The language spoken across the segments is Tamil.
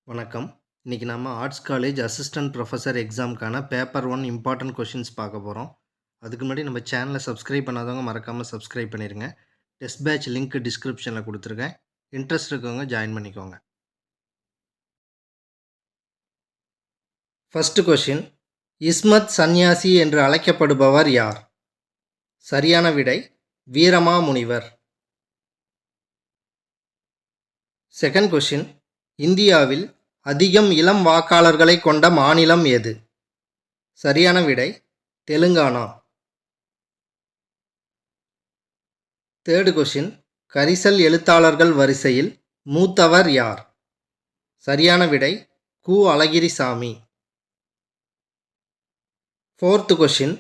வணக்கம். இன்னைக்கு நம்ம ஆர்ட்ஸ் காலேஜ் அசிஸ்டன்ட் ப்ரொஃபசர் எக்ஸாம்க்கான பேப்பர் 1 இம்பார்ட்டன்ட் கொஷின்ஸ் பார்க்க போகிறோம். அதுக்கு முன்னாடி நம்ம சேனலை சப்ஸ்கிரைப் பண்ணாதவங்க மறக்காமல் சப்ஸ்கிரைப் பண்ணிடுங்க. டெஸ்ட் பேட்ச் லிங்க் டிஸ்கிரிப்ஷனில் கொடுத்துருக்கேன். இன்ட்ரெஸ்ட் இருக்கவங்க ஜாயின் பண்ணிக்கோங்க. ஃபர்ஸ்ட் கொஷின், இஸ்மத் சந்நியாசி என்று அழைக்கப்படுபவர் யார்? சரியான விடை வீரமாமுனிவர். செகண்ட் கொஷின், இந்தியாவில் அதிகம் இளம் வாக்காளர்களை கொண்ட மாநிலம் எது? சரியான விடை தெலுங்கானா. தேர்டு கொஷின், கரிசல் எழுத்தாளர்கள் வரிசையில் மூத்தவர் யார்? சரியான விடை Ku. Azhagirisamy. Fourth question,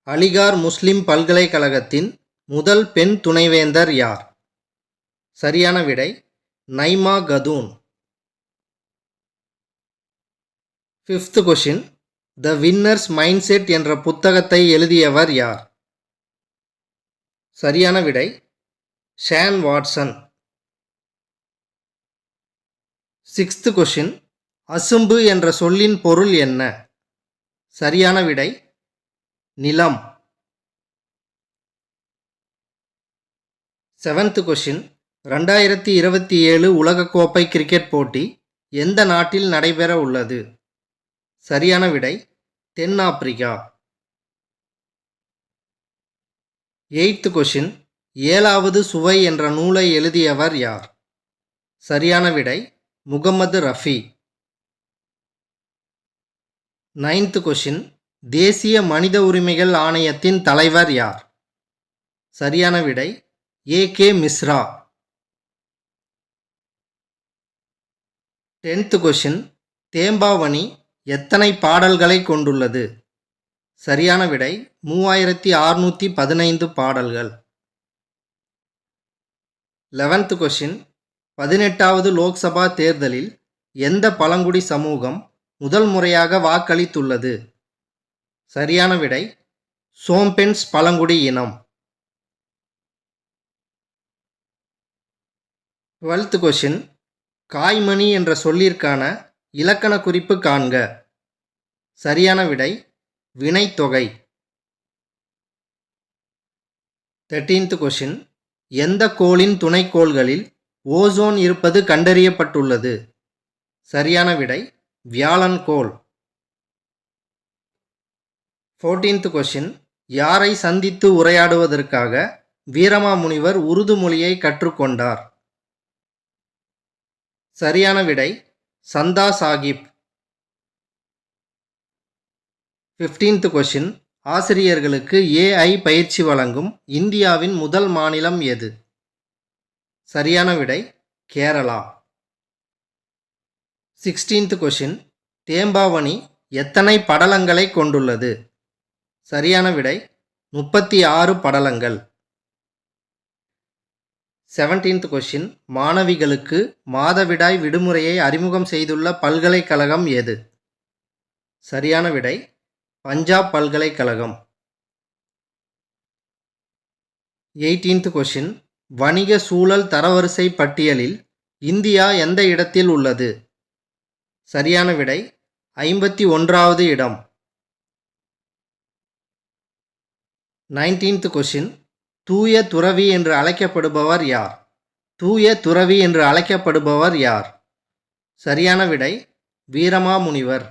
Aligarh Muslim பல்கலைக்கழகத்தின் முதல் பெண் துணைவேந்தர் யார்? சரியான விடை Naima Khatoon. Fifth question, the winners mindset என்ற புத்தகத்தை எழுதியவர் யார்? சரியான விடை ஷான் வாட்சன். சிக்ஸ்த் கொஷின், அசும்பு என்ற சொல்லின் பொருள் என்ன? சரியான விடை நிலம். செவன்த் கொஷின், 2027 உலகக்கோப்பை கிரிக்கெட் போட்டி எந்த நாட்டில் நடைபெற உள்ளது? சரியான விடை தென்னாப்பிரிக்கா. எய்த் கொஷின், 7வது சுவை என்ற நூலை எழுதியவர் யார்? சரியான விடை முகமது ரஃபி. நைன்த் கொஷின், தேசிய மனித உரிமைகள் ஆணையத்தின் தலைவர் யார்? சரியான விடை AK. Mishra. 10th question, Thembavani எத்தனை பாடல்களை கொண்டுள்ளது? சரியான விடை 3615 பாடல்கள். 11th கொஷின், 18வது லோக்சபா தேர்தலில் எந்த பழங்குடி சமூகம் முதல் முறையாக வாக்களித்துள்ளது? சரியான விடை சோம்பென்ஸ் பழங்குடி இனம். 12th கொஷின், காய்மணி என்ற சொல்லிற்கான இலக்கண குறிப்பு காண்க. சரியான விடை வினைத்தொகை. 13th கொஷின், எந்த கோளின் துணைக்கோள்களில் ஓசோன் இருப்பது கண்டறியப்பட்டுள்ளது? சரியான விடை வியாழன் கோள். 14th கொஷின், யாரை சந்தித்து உரையாடுவதற்காக வீரமாமுனிவர் உருது மொழியை கற்றுக்கொண்டார்? சரியான விடை சந்தா சாகிப். 15th கொஷின், ஆசிரியர்களுக்கு ஏஐ பயிற்சி வழங்கும் இந்தியாவின் முதல் மாநிலம் எது? சரியான விடை கேரளா. 16th கொஷின், தேம்பாவணி எத்தனை படலங்களை கொண்டுள்ளது? சரியான விடை 36 படலங்கள். 17th கொஷின், மாணவிகளுக்கு மாதவிடாய் விடுமுறையை அறிமுகம் செய்துள்ள பல்கலைக்கழகம் எது? சரியான விடை பஞ்சாப் பல்கலைக்கழகம். 18th கொஷின், வணிக சூழல் தரவரிசை பட்டியலில் இந்தியா எந்த இடத்தில் உள்ளது? சரியான விடை 51வது இடம். 19th கொஷின், தூய துறவி என்று அழைக்கப்படுபவர் யார்? தூய துறவி என்று அழைக்கப்படுபவர் யார்? சரியான விடை வீரமாமுனிவர்.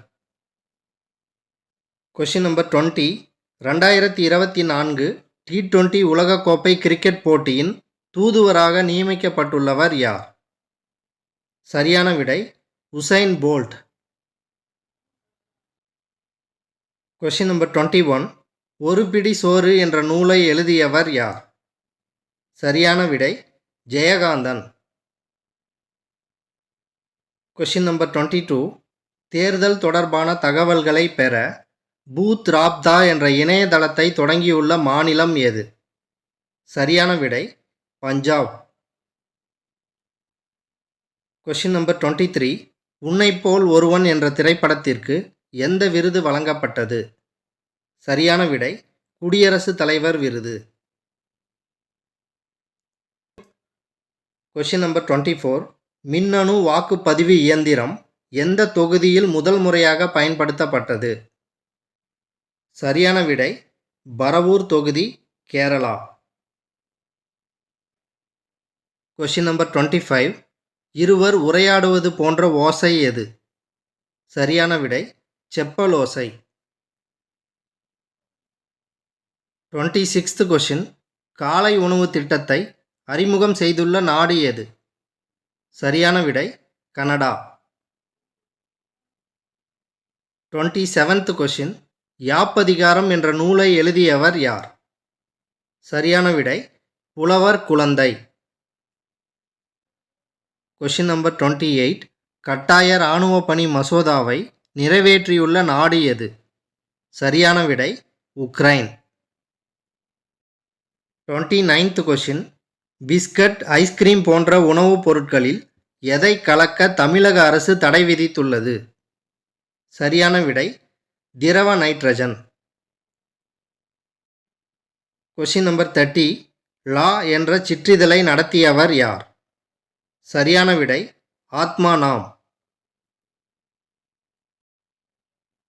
கொஷின் நம்பர் 20, 2024 T20 உலகக்கோப்பை கிரிக்கெட் போட்டியின் தூதுவராக நியமிக்கப்பட்டுள்ளவர் யார்? சரியான விடை உசைன் போல்ட். கொஷின் நம்பர் 21, ஒரு பிடி சோறு என்ற நூலை எழுதியவர் யார்? சரியான விடை ஜெயகாந்தன். கொஷின் நம்பர் 22, தேர்தல் தொடர்பான தகவல்களை பெற பூத் ராப்தா என்ற இணையதளத்தை தொடங்கியுள்ள மாநிலம் எது? சரியான விடை பஞ்சாப். கொஷின் நம்பர் 23, உன்னைப்போல் ஒருவன் என்ற திரைப்படத்திற்கு எந்த விருது வழங்கப்பட்டது? சரியான விடை குடியரசுத் தலைவர் விருது. கொஷின் நம்பர் 24, மின்னணு வாக்குப்பதிவு இயந்திரம் எந்த தொகுதியில் முதல் முறையாக பயன்படுத்தப்பட்டது? சரியான விடை பரவூர் தொகுதி, கேரளா. Question number 25. இருவர் உரையாடுவது போன்ற ஓசை எது? சரியான விடை செப்பல் ஓசை. 26th question. காலை உணவு திட்டத்தை அறிமுகம் செய்துள்ள நாடு எது? சரியான விடை கனடா. 27th question. யாப்பதிகாரம் என்ற நூலை எழுதியவர் யார்? சரியான விடை புலவர் குழந்தை. Question number 28. கட்டாய இராணுவ பணி மசோதாவை நிறைவேற்றியுள்ள நாடு எது? சரியான விடை Ukraine. 29th question. Biscuit, ice cream போன்ற உணவுப் பொருட்களில் எதை கலக்க தமிழக அரசு தடை விதித்துள்ளது? சரியான விடை திரவ நைட்ரஜன். Question number 30. லா என்ற சிற்றிதழை நடத்தியவர் யார்? சரியான விடை ஆத்மா நாம்.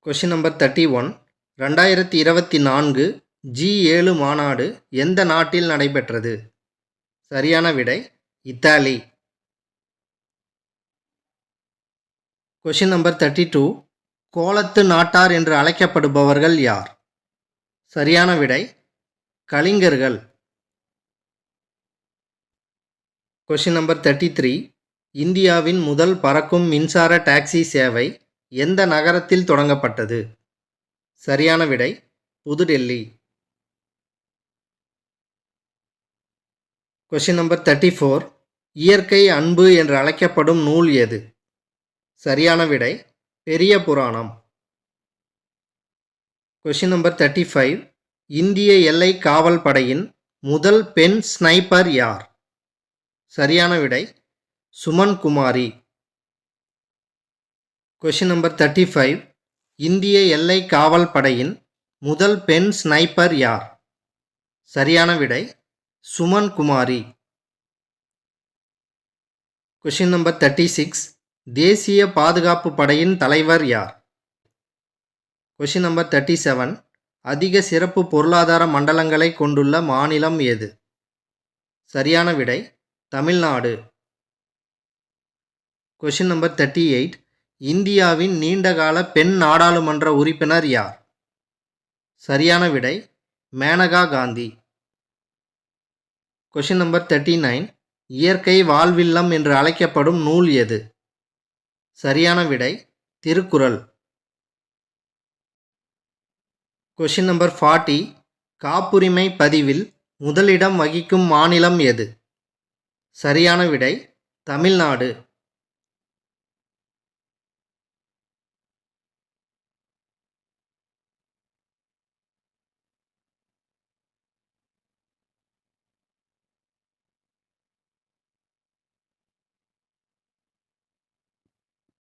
Question number 31. 2024 G7 மாநாடு எந்த நாட்டில் நடைபெற்றது? சரியான விடை இத்தாலி. Question number 32. கோலத்து நாட்டார் என்று அழைக்கப்படுபவர்கள் யார்? சரியான விடை கலிங்கர்கள். Question number 33. இந்தியாவின் முதல் பறக்கும் மின்சார டாக்ஸி சேவை எந்த நகரத்தில் தொடங்கப்பட்டது? சரியான விடை புதுடெல்லி. Question number 34. இயற்கை அன்பு என்று அழைக்கப்படும் நூல் எது? சரியான விடை பெரிய புராணம். Question number 35. இந்திய எல்லை காவல் படையின் முதல் பெண் ஸ்னைப்பர் யார்? சரியான விடை சுமன் குமாரி. Question number 35. இந்திய எல்லை காவல் படையின் முதல் பெண் ஸ்னைப்பர் யார்? சரியான விடை சுமன் குமாரி. Question number 36. தேசிய பாதுகாப்பு படையின் தலைவர் யார்? Question number 37. அதிக சிறப்பு பொருளாதார மண்டலங்களை கொண்டுள்ள மாநிலம் எது? சரியான விடை தமிழ்நாடு. Question number 38. இந்தியாவின் நீண்டகால பெண் நாடாளுமன்ற உறுப்பினர் யார்? சரியான விடை மேனகா காந்தி. Question number 39. இயற்கை வாழ்வில்லம் என்று அழைக்கப்படும் நூல் எது? சரியான விடை திருக்குறள். Question number 40. காப்புரிமை பதிவில் முதலிடம் வகிக்கும் மாநிலம் எது? சரியான விடை தமிழ்நாடு.